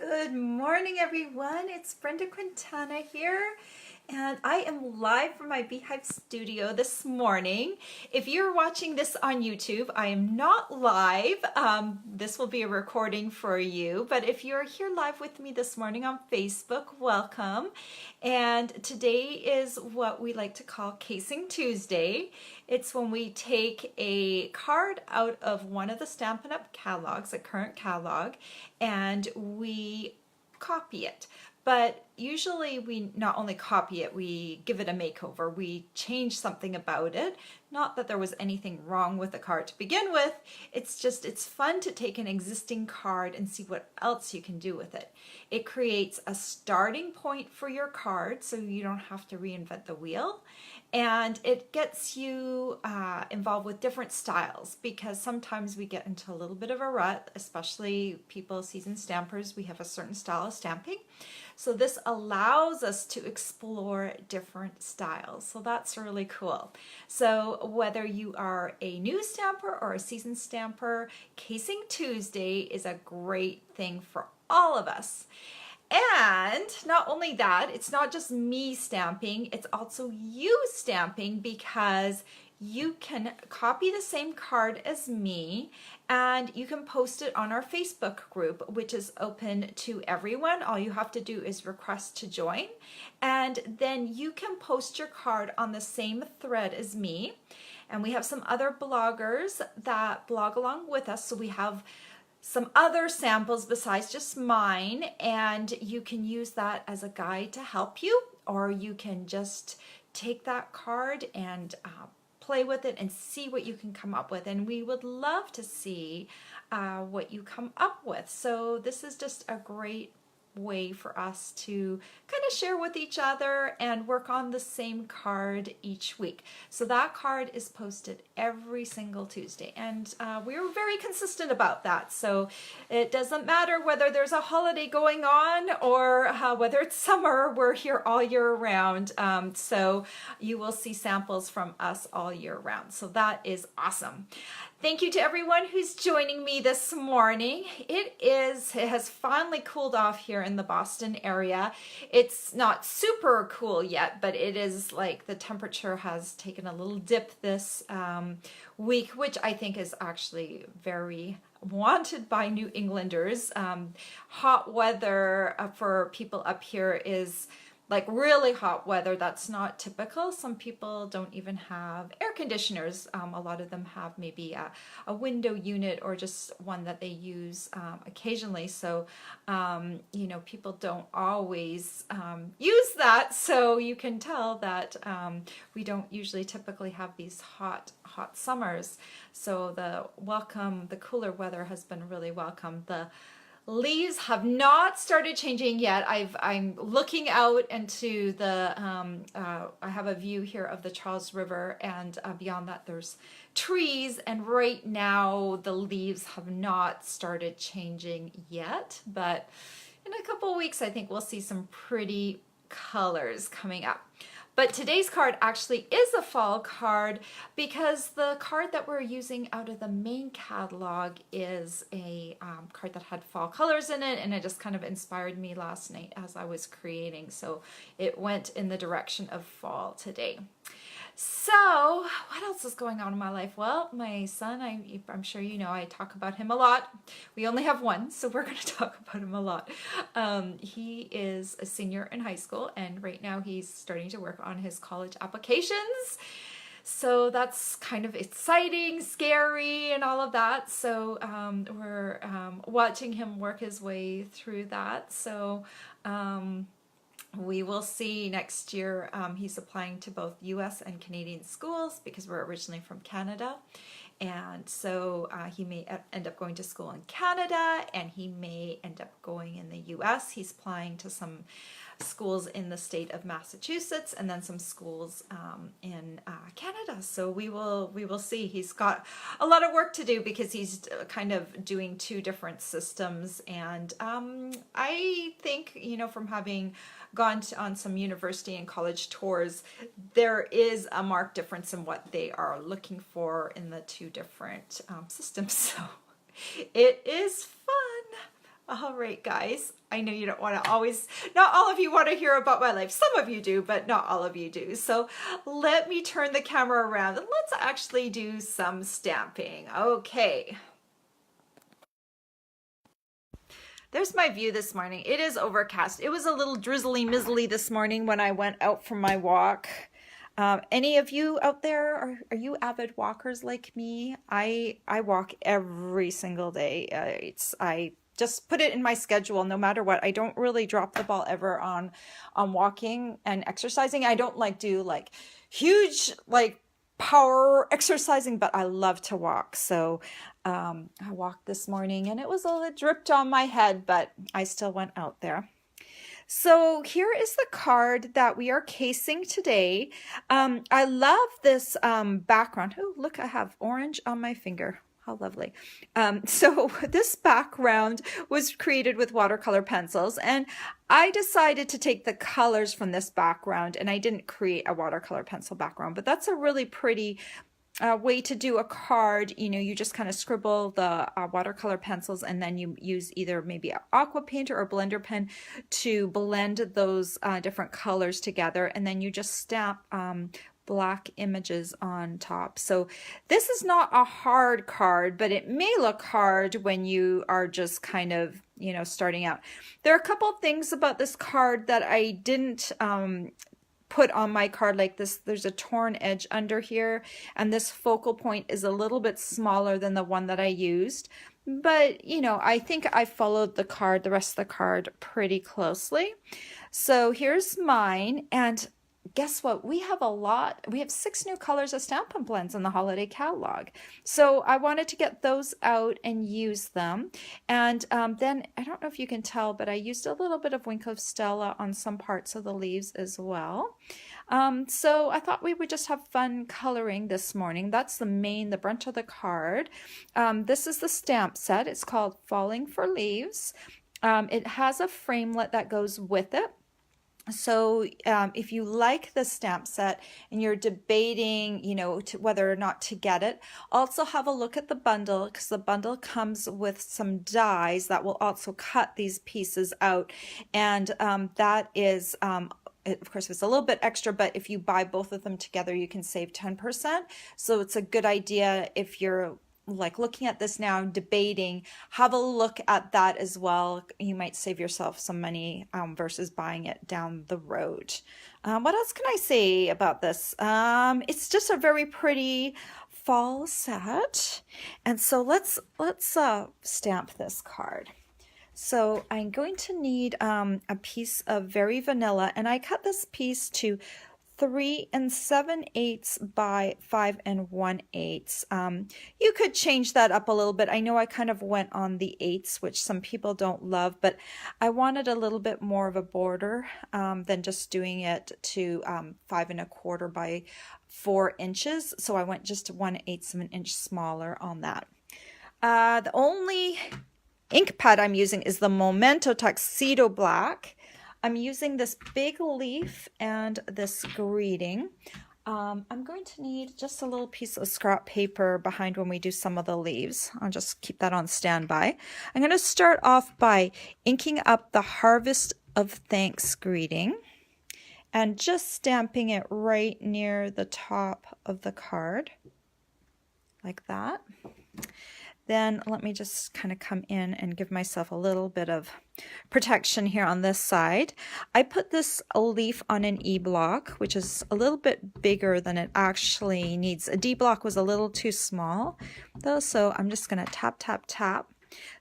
Good morning, everyone. It's Brenda Quintana here, and I am live from my Beehive studio this morning. If you're watching this on YouTube, I am not live. This will be a recording for you, but if you're here live with me this morning on Facebook, welcome. And today is what we like to call Casing Tuesday. It's when we take a card out of one of the Stampin' Up! Catalogs, a current catalog, and we copy it. But usually we not only copy it, we give it a makeover. We change something about it. Not that there was anything wrong with the card to begin with. It's fun to take an existing card and see what else you can do with it. It creates a starting point for your card so you don't have to reinvent the wheel. And it gets you involved with different styles, because sometimes we get into a little bit of a rut, especially people, seasoned stampers. We have a certain style of stamping. So this allows us to explore different styles. So that's really cool. So whether you are a new stamper or a seasoned stamper, Casing Tuesday is a great thing for all of us. And not only that, it's not just me stamping, it's also you stamping, because you can copy the same card as me and you can post it on our Facebook group, which is open to everyone. All you have to do is request to join, and then you can post your card on the same thread as me. And we have some other bloggers that blog along with us, so we have some other samples besides just mine, and you can use that as a guide to help you, or you can just take that card and play with it and see what you can come up with. And we would love to see what you come up with. So this is just a great way for us to kind of share with each other and work on the same card each week. So that card is posted every single Tuesday, and we're very consistent about that. So it doesn't matter whether there's a holiday going on or whether it's summer, we're here all year round. So you will see samples from us all year round. So that is awesome. Thank you to everyone who's joining me this morning. It has finally cooled off here in the Boston area. It's not super cool yet, but it is like the temperature has taken a little dip this week, which I think is actually very wanted by New Englanders. Hot weather for people up here is like really hot weather. That's not typical. Some people don't even have air conditioners. A lot of them have maybe a window unit or just one that they use occasionally. So, you know, people don't always use that. So you can tell that we don't usually typically have these hot summers. So the cooler weather has been really welcome. The leaves have not started changing yet. I'm looking out into the, I have a view here of the Charles River, and beyond that there's trees, and right now the leaves have not started changing yet, but in a couple of weeks I think we'll see some pretty colors coming up. But today's card actually is a fall card, because the card that we're using out of the main catalog is a card that had fall colors in it, and it just kind of inspired me last night as I was creating. So it went in the direction of fall today. So what else is going on in my life? Well, my son, I'm sure you know, I talk about him a lot. We only have one, so we're going to talk about him a lot. He is a senior in high school, and right now he's starting to work on his college applications. So that's kind of exciting, scary, and all of that. So we're watching him work his way through that. So we will see next year. He's applying to both US and Canadian schools because we're originally from Canada. And so he may end up going to school in Canada, and he may end up going in the US. He's applying to some schools in the state of Massachusetts, and then some schools in Canada. So we will see. He's got a lot of work to do because he's kind of doing two different systems. And I think, you know, from having gone on some university and college tours, there is a marked difference in what they are looking for in the two different systems. So it is fun. All right, guys, I know you don't want to always, not all of you want to hear about my life. Some of you do, but not all of you do. So let me turn the camera around and let's actually do some stamping. Okay. There's my view this morning. It is overcast. It was a little drizzly mizzly this morning when I went out for my walk. Any of you out there, are you avid walkers like me? I walk every single day. I just put it in my schedule no matter what. I don't really drop the ball ever on walking and exercising. I don't do huge power exercising, but I love to walk. So I walked this morning and it was a little dripped on my head, but I still went out there. So here is the card that we are casing today. I love this background. Oh, look, I have orange on my finger. How lovely. So this background was created with watercolor pencils, and I decided to take the colors from this background, and I didn't create a watercolor pencil background, but that's a really pretty way to do a card. You just kind of scribble the watercolor pencils, and then you use either maybe an aqua painter or blender pen to blend those different colors together, and then you just stamp black images on top. So this is not a hard card, but it may look hard when you are just kind of, starting out. There are a couple of things about this card that I didn't put on my card like this. There's a torn edge under here, and this focal point is a little bit smaller than the one that I used. But, I think I followed the rest of the card pretty closely. So here's mine, and guess what? We have 6 new colors of Stampin' Blends in the holiday catalog. So I wanted to get those out and use them. And then, I don't know if you can tell, but I used a little bit of Wink of Stella on some parts of the leaves as well. So I thought we would just have fun coloring this morning. That's the brunt of the card. This is the stamp set. It's called Falling for Leaves. It has a framelit that goes with it. So if you like the stamp set and you're debating, whether or not to get it, also have a look at the bundle, because the bundle comes with some dies that will also cut these pieces out. And that is, of course, it's a little bit extra, but if you buy both of them together, you can save 10%. So it's a good idea if you're looking at this now, debating, have a look at that as well. You might save yourself some money versus buying it down the road. What else can I say about this? It's just a very pretty fall set. And so let's stamp this card. So I'm going to need a piece of Very Vanilla, and I cut this piece to 3 7/8 by 5 1/8. You could change that up a little bit. I know I kind of went on the 8s, which some people don't love, but I wanted a little bit more of a border than just doing it to 5 1/4 by 4 inches. So I went just 1/8 of an inch smaller on that. The only ink pad I'm using is the Memento Tuxedo Black. I'm using this big leaf and this greeting. I'm going to need just a little piece of scrap paper behind when we do some of the leaves. I'll just keep that on standby. I'm going to start off by inking up the Harvest of Thanks greeting and just stamping it right near the top of the card, like that. Then let me just kind of come in and give myself a little bit of protection here on this side. I put this leaf on an E block, which is a little bit bigger than it actually needs. A D block was a little too small though, so I'm just going to tap, tap, tap.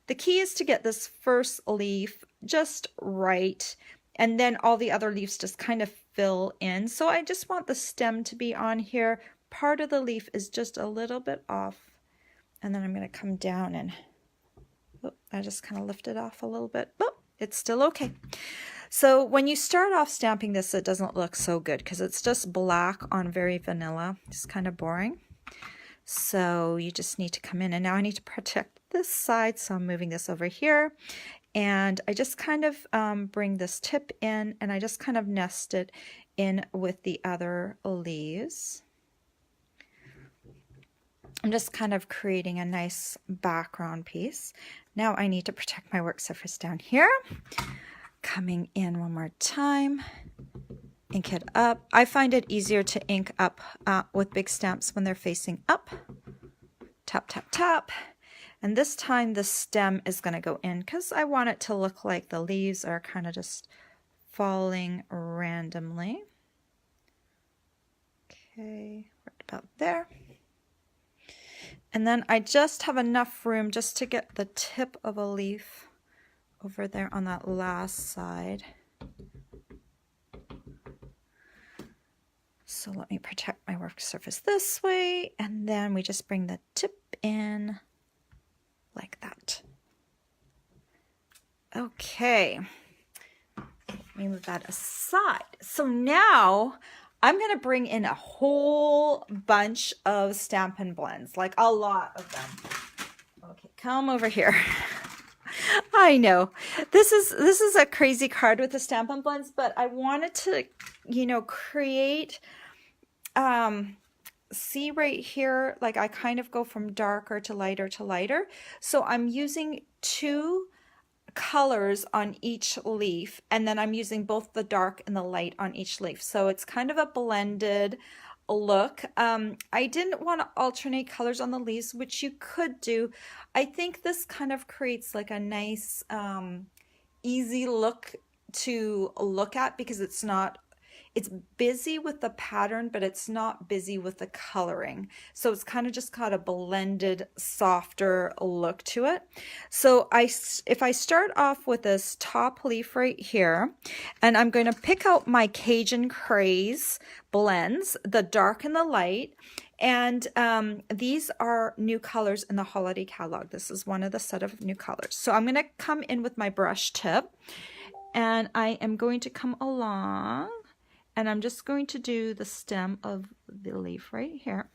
The key is to get this first leaf just right, and then all the other leaves just kind of fill in. So I just want the stem to be on here. Part of the leaf is just a little bit off. And then I'm going to come down and I just kind of lift it off a little bit. But it's still okay. So when you start off stamping this, it doesn't look so good because it's just black on Very Vanilla. It's kind of boring. So you just need to come in. And now I need to protect this side. So I'm moving this over here. And I just kind of bring this tip in and I just kind of nest it in with the other leaves. I'm just kind of creating a nice background piece. Now I need to protect my work surface down here. Coming in one more time. Ink it up. I find it easier to ink up with big stamps when they're facing up. Tap, tap, tap. And this time the stem is going to go in because I want it to look like the leaves are kind of just falling randomly. Okay, right about there. And then I just have enough room just to get the tip of a leaf over there on that last side. So let me protect my work surface this way, and then we just bring the tip in like that. Okay, let me move that aside. So now I'm going to bring in a whole bunch of Stampin' Blends, like a lot of them. Okay, come over here. I know this is a crazy card with the Stampin' Blends, but I wanted to, you know, create, see right here, like I kind of go from darker to lighter to lighter. So I'm using 2 colors on each leaf, and then I'm using both the dark and the light on each leaf. So it's kind of a blended look. I didn't want to alternate colors on the leaves, which you could do. I think this kind of creates like a nice easy look to look at because it's busy with the pattern, but it's not busy with the coloring. So it's kind of just got a blended, softer look to it. So if I start off with this top leaf right here, and I'm going to pick out my Cajun Craze blends, the dark and the light, and these are new colors in the holiday catalog. This is one of the set of new colors. So I'm going to come in with my brush tip, and I am going to come along, and I'm just going to do the stem of the leaf right here.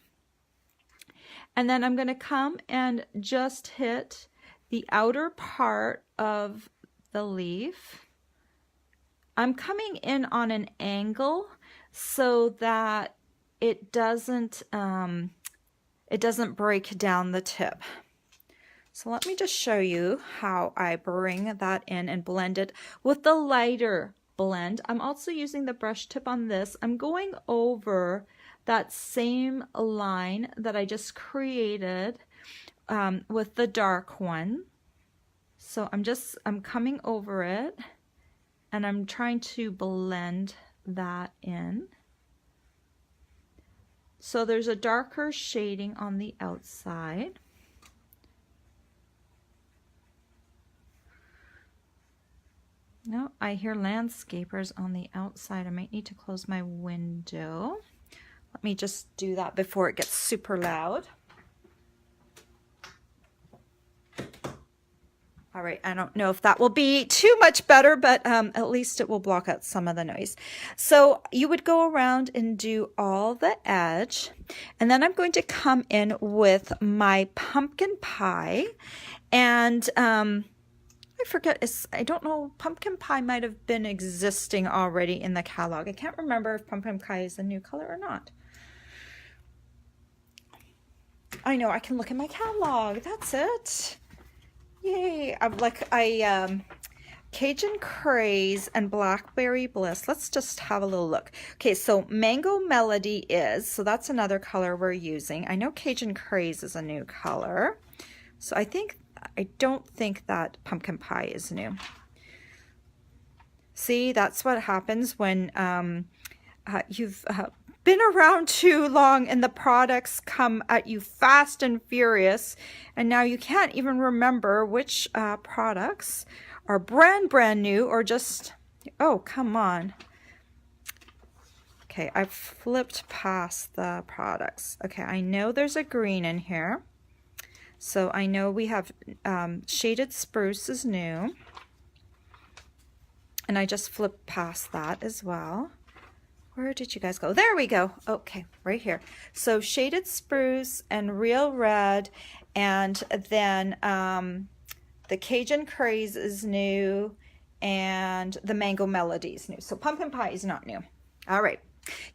And then I'm going to come and just hit the outer part of the leaf. I'm coming in on an angle so that it doesn't break down the tip. So let me just show you how I bring that in and blend it with the lighter blend. I'm also using the brush tip on this. I'm going over that same line that I just created with the dark one. So I'm coming over it, and I'm trying to blend that in. So there's a darker shading on the outside. No, I hear landscapers on the outside. I might need to close my window. Let me just do that before it gets super loud. All right, I don't know if that will be too much better, but at least it will block out some of the noise. So you would go around and do all the edge, and then I'm going to come in with my pumpkin pie, and I forget, I don't know, pumpkin pie might have been existing already in the catalog. I can't remember if pumpkin pie is a new color or not. I know, I can look in my catalog. That's it. Yay. Cajun Craze and Blackberry Bliss. Let's just have a little look. Okay, so Mango Melody is, so that's another color we're using. I know Cajun Craze is a new color. So I don't think that pumpkin pie is new. See, that's what happens when you've been around too long and the products come at you fast and furious, and now you can't even remember which products are brand new or just, oh, come on. Okay, I've flipped past the products. Okay, I know there's a green in here. So I know we have Shaded Spruce is new. And I just flipped past that as well. Where did you guys go? There we go. Okay, right here. So Shaded Spruce and Real Red, and then the Cajun Craze is new, and the Mango Melody is new. So pumpkin pie is not new. All right,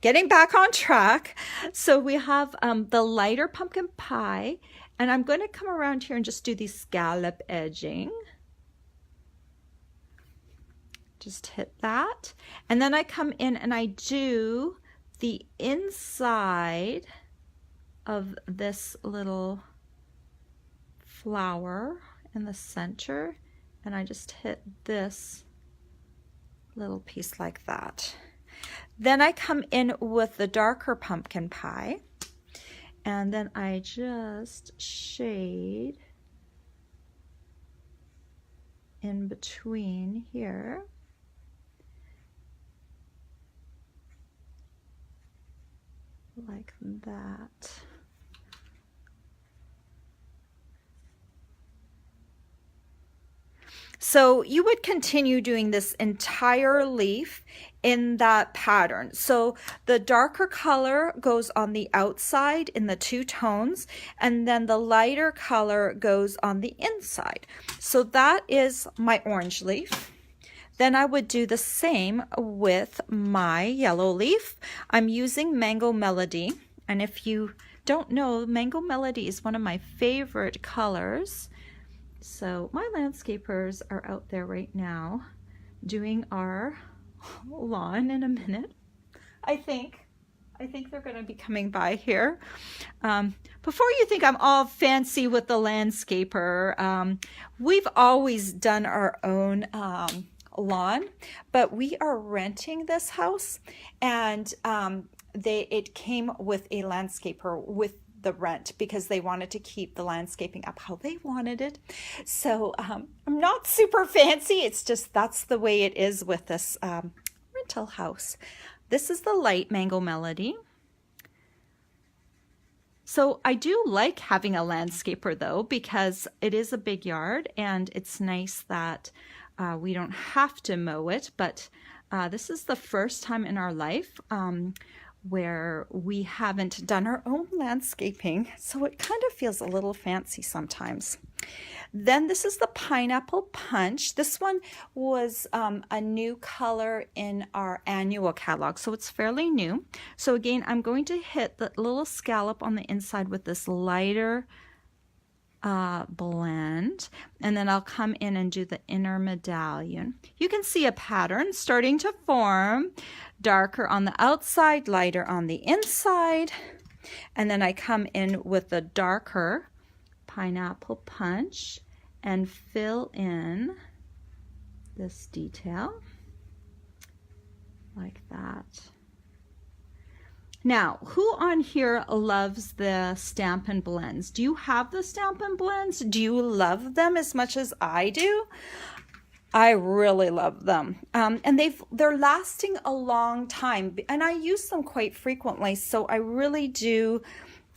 getting back on track. So we have the lighter pumpkin pie, And I'm going to come around here and just do the scallop edging. Just hit that. And then I come in and I do the inside of this little flower in the center. And I just hit this little piece like that. Then I come in with the darker pumpkin pie. And then I just shade in between here. Like that. So you would continue doing this entire leaf in that pattern. So the darker color goes on the outside in the two tones, and then the lighter color goes on the inside. So that is my orange leaf. Then I would do the same with my yellow leaf. I'm using Mango Melody, and if you don't know, Mango Melody is one of my favorite colors. So my landscapers are out there right now doing our lawn in a minute. I think they're going to be coming by here. Before you think I'm all fancy with the landscaper, we've always done our own lawn, but we are renting this house, and it came with a landscaper with the rent because they wanted to keep the landscaping up how they wanted it. So I'm not super fancy. It's just that's the way it is with this rental house. This is the light Mango Melody. So I do like having a landscaper though, because it is a big yard and it's nice that we don't have to mow it, but this is the first time in our life where we haven't done our own landscaping, so it kind of feels a little fancy sometimes. Then this is the Pineapple Punch. This one was a new color in our annual catalog, so it's fairly new. So again, I'm going to hit the little scallop on the inside with this lighter blend, and then I'll come in and do the inner medallion. You can see a pattern starting to form, darker on the outside, lighter on the inside, and then I come in with the darker Pineapple Punch and fill in this detail like that. Now, who on here loves the Stampin' Blends? Do you have the Stampin' Blends? Do you love them as much as I do? I really love them. And they're lasting a long time, and I use them quite frequently, so I really do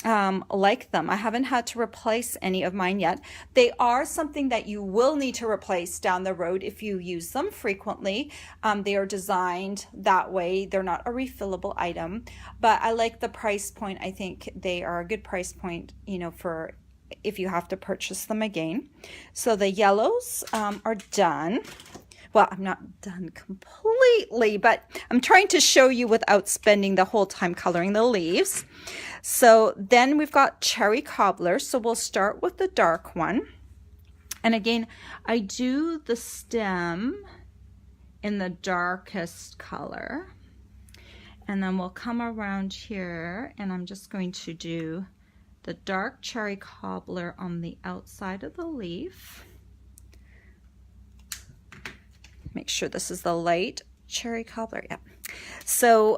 like them. I haven't had to replace any of mine yet. They are something that you will need to replace down the road if you use them frequently. They are designed that way. They're not a refillable item, but I like the price point. I think they are a good price point, you know, for if you have to purchase them again. So the yellows are done. Well, I'm not done completely, but I'm trying to show you without spending the whole time coloring the leaves. So then we've got Cherry Cobbler. So we'll start with the dark one. And again, I do the stem in the darkest color. And then we'll come around here, and I'm just going to do the dark Cherry Cobbler on the outside of the leaf. Make sure this is the light Cherry Cobbler. Yeah. So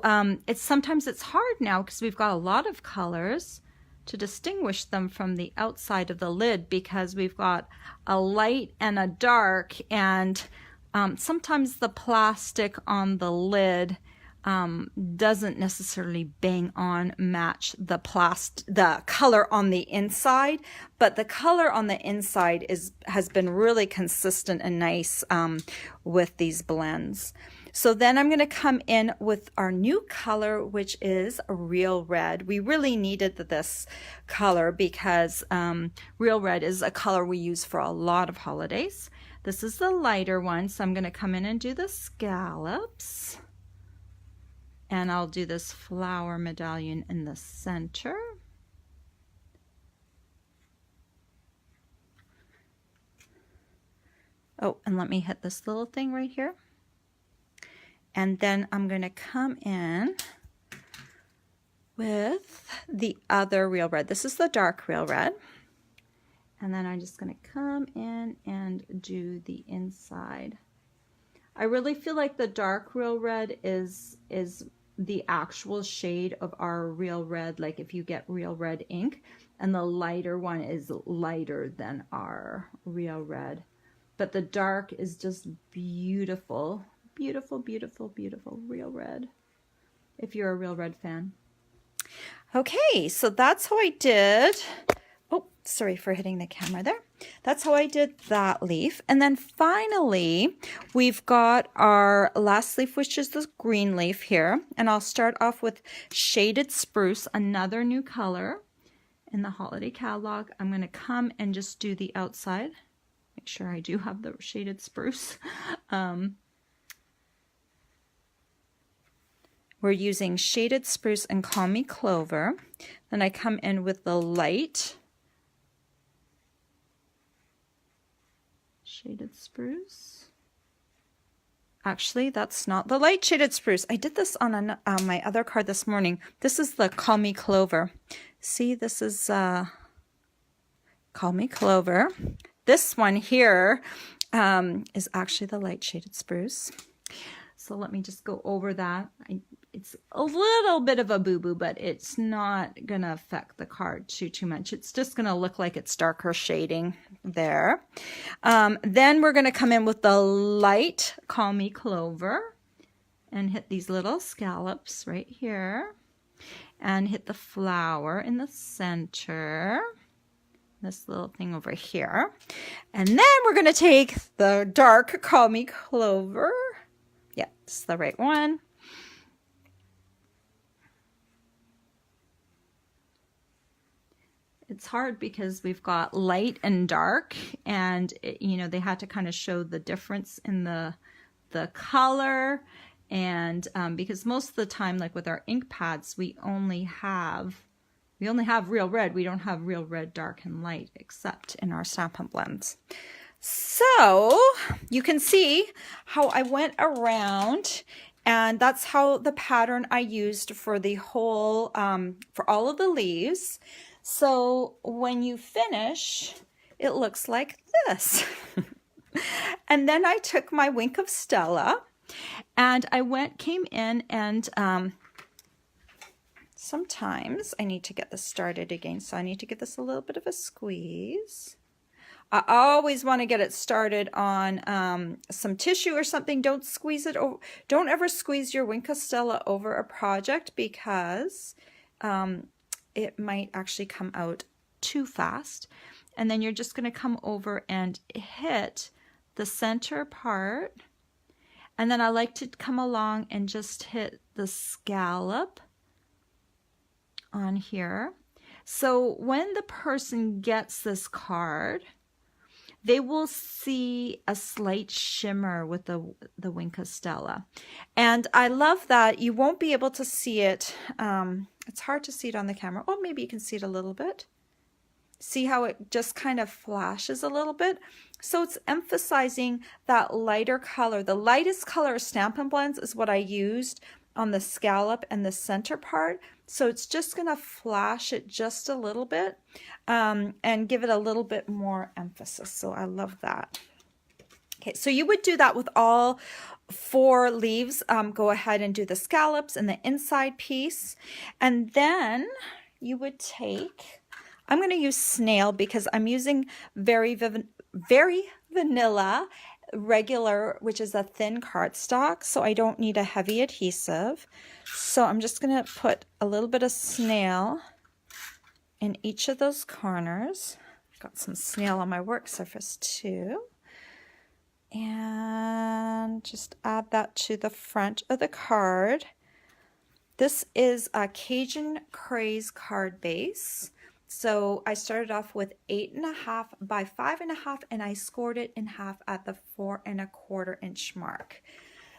sometimes it's hard now because we've got a lot of colors to distinguish them from the outside of the lid, because we've got a light and a dark, and sometimes the plastic on the lid doesn't necessarily bang on match the color on the inside, but the color on the inside has been really consistent and nice with these blends. So then I'm going to come in with our new color, which is Real Red. We really needed this color because Real Red is a color we use for a lot of holidays. This is the lighter one, so I'm going to come in and do the scallops. And I'll do this flower medallion in the center. Oh, and let me hit this little thing right here. And then I'm going to come in with the other real red. This is the dark real red. And then I'm just going to come in and do the inside. I really feel like the dark real red is the actual shade of our real red, like if you get real red ink, and the lighter one is lighter than our real red. But the dark is just beautiful, beautiful, beautiful, beautiful real red, if you're a real red fan. Okay, so that's how I did. Oh, sorry for hitting the camera there. That's how I did that leaf. And then finally, we've got our last leaf, which is this green leaf here. And I'll start off with Shaded Spruce, another new color in the holiday catalog. I'm going to come and just do the outside. Make sure I do have the Shaded Spruce. We're using Shaded Spruce and Call Me Clover. Then I come in with the light Shaded Spruce. Actually, that's not the light Shaded Spruce. I did this on my other card this morning. This is the Call Me Clover. See, this is Call Me Clover. This one here is actually the light Shaded Spruce. So let me just go over that. It's a little bit of a boo-boo, but it's not going to affect the card too much. It's just going to look like it's darker shading there. Then we're going to come in with the light Call Me Clover and hit these little scallops right here and hit the flower in the center. This little thing over here. And then we're going to take the dark Call Me Clover. Yeah, this is the right one. It's hard because we've got light and dark, and you know, they had to kind of show the difference in the color, and because most of the time, like with our ink pads, we only have real red. We don't have real red, dark, and light except in our Stampin' blends. So you can see how I went around, and that's how the pattern I used for the whole for all of the leaves. So when you finish, it looks like this. And then I took my Wink of Stella and I came in and sometimes I need to get this started again. So I need to give this a little bit of a squeeze. I always want to get it started on some tissue or something. Don't squeeze it over. Don't ever squeeze your Wink of Stella over a project because it might actually come out too fast. And then you're just going to come over and hit the center part. And then I like to come along and just hit the scallop on here. So when the person gets this card, they will see a slight shimmer with the Wink of Stella. And I love that you won't be able to see it. It's hard to see it on the camera. Oh, maybe you can see it a little bit. See how it just kind of flashes a little bit? So it's emphasizing that lighter color. The lightest color of Stampin' Blends is what I used on the scallop and the center part. So it's just going to flash it just a little bit and give it a little bit more emphasis. So I love that. Okay, so you would do that with all 4 leaves. Go ahead and do the scallops and the inside piece. And then you would take, I'm going to use Snail because I'm using very vanilla regular, which is a thin cardstock, so I don't need a heavy adhesive. So I'm just going to put a little bit of Snail in each of those corners. I've got some Snail on my work surface too. And just add that to the front of the card. This is a Cajun Craze card base. So I started off with 8.5 by 5.5 and I scored it in half at the 4 1/4 inch mark.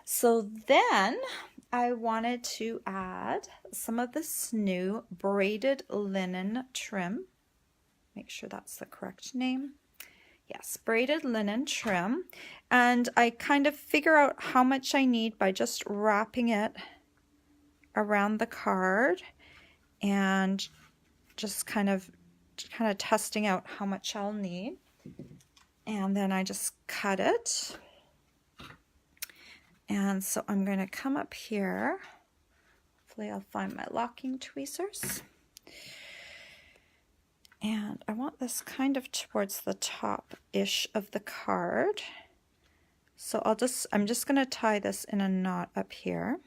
So then I wanted to add some of this new braided linen trim. Make sure that's the correct name. Yes, braided linen trim. And I kind of figure out how much I need by just wrapping it around the card and just kind of testing out how much I'll need. And then I just cut it. And so I'm going to come up here. Hopefully I'll find my locking tweezers. And I want this kind of towards the top-ish of the card. So I'm just going to tie this in a knot up here.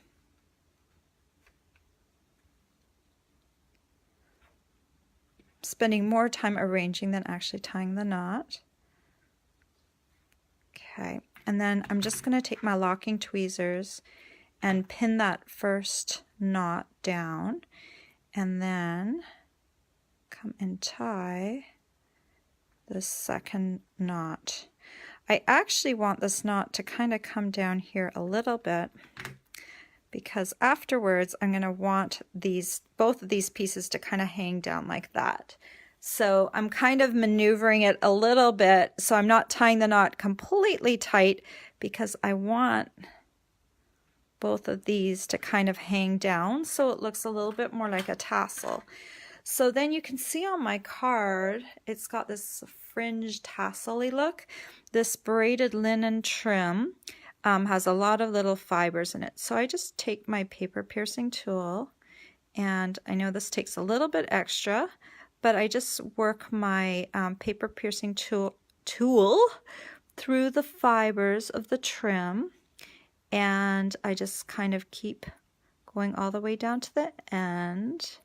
Spending more time arranging than actually tying the knot. Okay, and then I'm just going to take my locking tweezers and pin that first knot down, and then come and tie the second knot. I actually want this knot to kind of come down here a little bit, because afterwards I'm going to want both of these pieces to kind of hang down like that. So I'm kind of maneuvering it a little bit, so I'm not tying the knot completely tight, because I want both of these to kind of hang down so it looks a little bit more like a tassel. So then you can see on my card, it's got this fringed tassel-y look. This braided linen trim has a lot of little fibers in it. So I just take my paper piercing tool, and I know this takes a little bit extra, but I just work my paper piercing tool through the fibers of the trim, and I just kind of keep going all the way down to the end.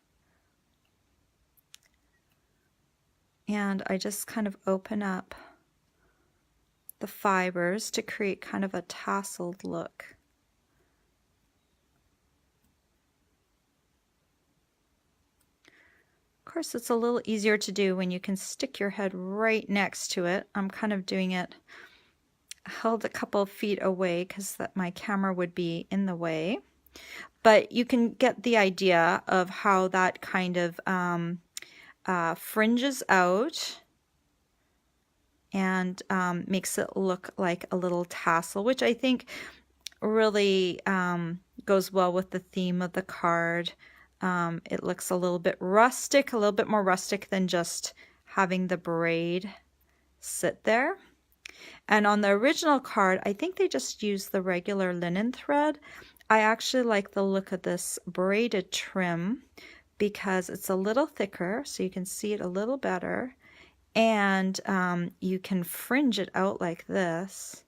And I just kind of open up the fibers to create kind of a tasseled look. Of course, it's a little easier to do when you can stick your head right next to it. I'm kind of doing it held a couple of feet away because my camera would be in the way. But you can get the idea of how that kind of fringes out and makes it look like a little tassel, which I think really goes well with the theme of the card. It looks a little bit rustic, a little bit more rustic than just having the braid sit there. And on the original card, I think they just used the regular linen thread. I actually like the look of this braided trim because it's a little thicker, so you can see it a little better. And you can fringe it out like this.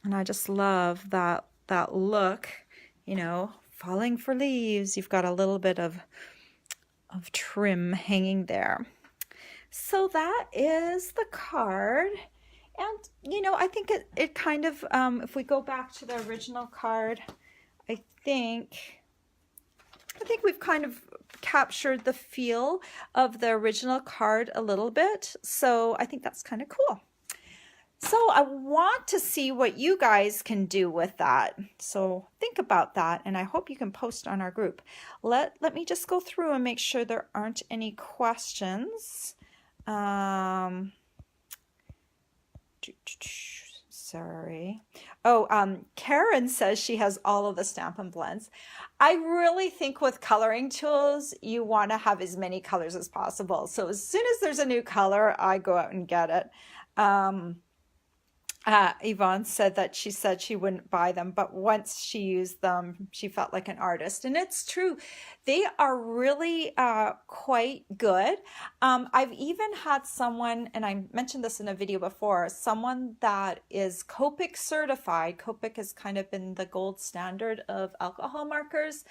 And I just love that look, you know, falling for leaves. You've got a little bit of trim hanging there. So that is the card. And, you know, I think it kind of, if we go back to the original card, I think we've kind of captured the feel of the original card a little bit. So I think that's kind of cool. So I want to see what you guys can do with that. So think about that, and I hope you can post on our group. Let me just go through and make sure there aren't any questions. Sorry. Oh, Karen says she has all of the Stampin' Blends. I really think with coloring tools, you want to have as many colors as possible. So as soon as there's a new color, I go out and get it. Yvonne said that she wouldn't buy them, but once she used them, she felt like an artist. And it's true. They are really quite good. I've even had someone, and I mentioned this in a video before, someone that is Copic certified. Copic has kind of been the gold standard of alcohol markers.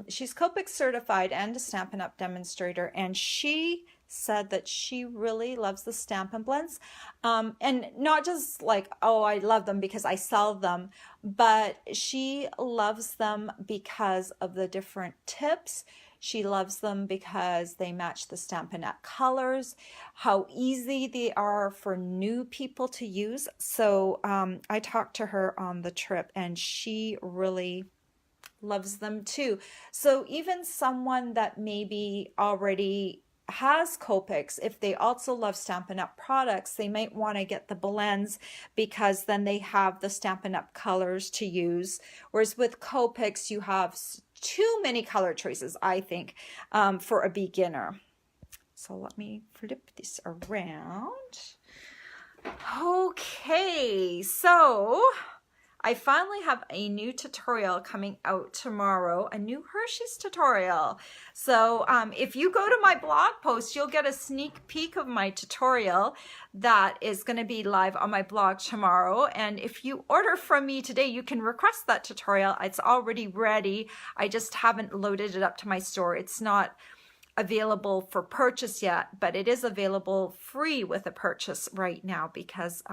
She's Copic certified and a Stampin' Up! Demonstrator, and she said that she really loves the Stampin' Blends, and not just like, oh, I love them because I sell them, but she loves them because of the different tips. She loves them because they match the Stampin' Up! Colors, how easy they are for new people to use. So I talked to her on the trip, and she really loves them too. So even someone that maybe already has Copics, if they also love Stampin' Up products, they might want to get the blends because then they have the Stampin' Up colors to use. Whereas with Copics, you have too many color choices, I think, for a beginner. So let me flip this around. Okay, so I finally have a new tutorial coming out tomorrow, a new Hershey's tutorial. So if you go to my blog post, you'll get a sneak peek of my tutorial that is going to be live on my blog tomorrow. And if you order from me today, you can request that tutorial. It's already ready. I just haven't loaded it up to my store. It's not available for purchase yet, but it is available free with a purchase right now because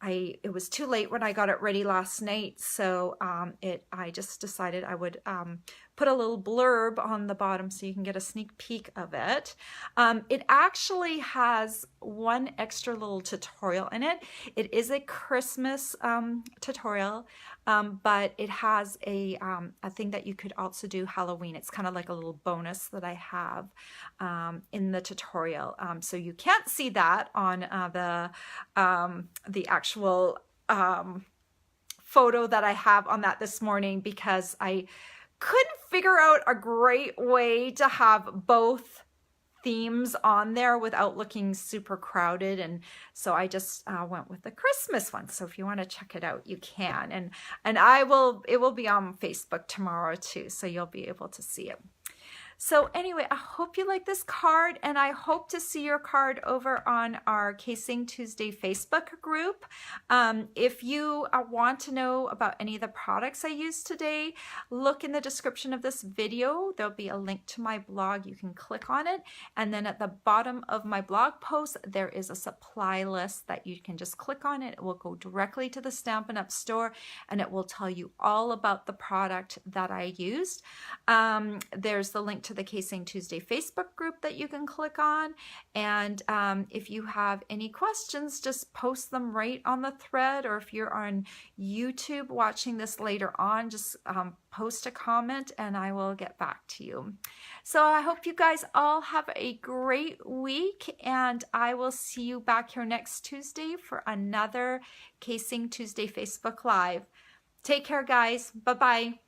it was too late when I got it ready last night. So I just decided I would put a little blurb on the bottom so you can get a sneak peek of it. It actually has one extra little tutorial in it. It is a Christmas tutorial, but it has a thing that you could also do Halloween. It's kind of like a little bonus that I have in the tutorial. So you can't see that on the actual photo that I have on that this morning because I couldn't figure out a great way to have both themes on there without looking super crowded, and so I just went with the Christmas one. So if you want to check it out, you can, and it will be on Facebook tomorrow too, so you'll be able to see it. So anyway, I hope you like this card, and I hope to see your card over on our Casing Tuesday Facebook group. If you want to know about any of the products I used today, look in the description of this video. There'll be a link to my blog. You can click on it, and then at the bottom of my blog post, there is a supply list that you can just click on it. It will go directly to the Stampin' Up store, and it will tell you all about the product that I used. There's the link to the Casing Tuesday Facebook group that you can click on, and if you have any questions, just post them right on the thread, or if you're on YouTube watching this later on, just post a comment and I will get back to you. So I hope you guys all have a great week, and I will see you back here next Tuesday for another Casing Tuesday Facebook Live. Take care, guys. Bye-bye.